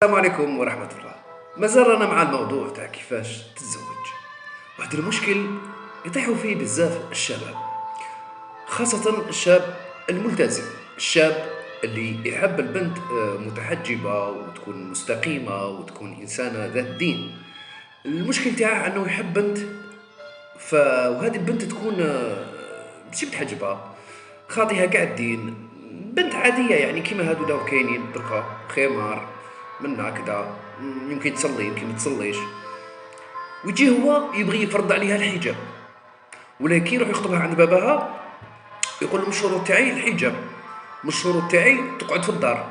السلام عليكم ورحمة الله. مازال رانا مع الموضوع تاع كيفاش تتزوج. واحد المشكل يطيحوا فيه بزاف الشباب، خاصة الشاب الملتزم، الشاب اللي يحب البنت متحجبة وتكون مستقيمة وتكون إنسانة ذات دين. المشكل تاعه أنه يحب بنت وهذه البنت تكون ماشي متحجبة، خاطيها قاع الدين، بنت عادية يعني كيما هادو داو كاينين دركا، خمار منا كدا، يمكن تصلي يمكن ما تصليش، ويجي هو يبغي يفرض عليها الحجاب، ولكن يروح يخطبها عند باباها، يقول له من الشروط تاعي الحجاب، من الشروط تاعي تقعد في الدار،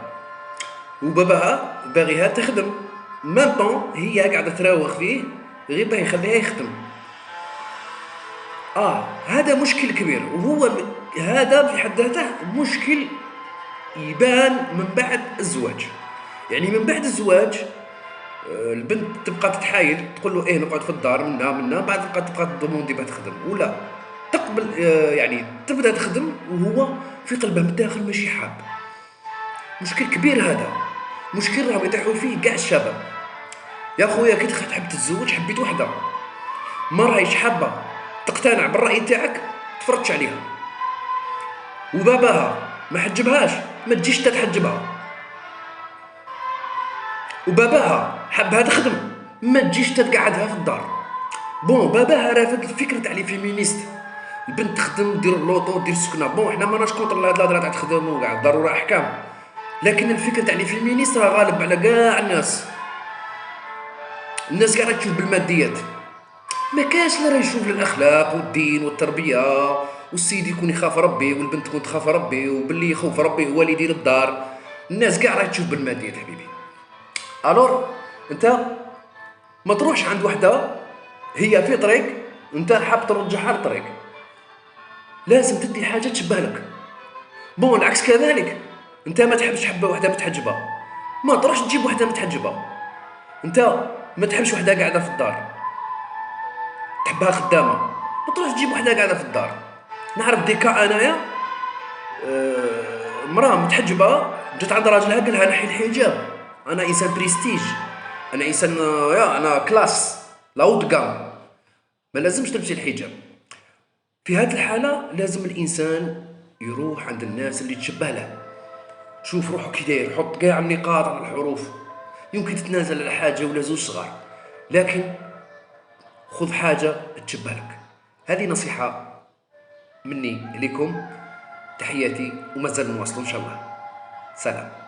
وباباها باغيها تخدم، ميم طون هي قاعدة تراوغ فيه غير باه يخليها يخدم. هذا مشكل كبير، وهو هذا في حد ذاته مشكل يبان من بعد الزواج. يعني من بعد الزواج البنت تبقى تتحايل، تقول له نقعد في الدار منا بعد تبقى تضموندي باه تخدم، ولا تقبل يعني تبدا تخدم وهو في قلبه من الداخل ماشي حاب. مشكل كبير هذا، مشكل راهم يطيحوا فيه كاع الشباب. يا خويا كي تحب تتزوج حبيت وحده ما راهيش حابه تقتنع بالراي تاعك، تفرجش عليها، وباباها ما حجبهاش ما تجيش تحجبها، وباباها حبها تخدم ما تجيش تقعدها في الدار. باباها رافد الفكره تاع لي فيمينيست، البنت تخدم دير اللوطو دير السكنه. حنا ماناش كونتر هاد الهضره تاع تخدم وكاع ضروري احكام، لكن الفكره تاع لي فيمينيست راه غالب على كاع الناس كاع تشوف بالماديات، ما كاش لا راه يشوف للاخلاق والدين والتربيه، والسيد يكون يخاف ربي والبنت تكون تخاف ربي، وباللي يخوف ربي هو اللي يدير الدار. الناس كاع راه تشوف بالماديات حبيبي. الور انت ما تروحش عند وحده هي في طريق انت حاب ترجعها للطريق، لازم تدي حاجه تشبه لك. العكس كذلك، انت ما تحبش حبه وحده متحجبه، ما تروحش تجيب وحده متحجبه. انت ما تحبش وحده قاعده في الدار، تحبها خدامه، ما تروحش تجيب وحده قاعده في الدار. نعرف ديكا انايا مراه متحجبه جات عند راجلها قال لها نحي الحجاب، انا انسان بريستيج، انا انسان انا كلاس لاوت كام، ما لازمش تلبسي الحجاب. في هذه الحالة لازم الإنسان يروح عند الناس اللي تشبه له، شوف روحه كي داير، حط كاع النقاط على الحروف، يمكن تتنازل على حاجة ولا زوج صغار، لكن خذ حاجة تشبه لك. هذه نصيحة مني لكم، تحياتي ومازال نواصلوا إن شاء الله. سلام.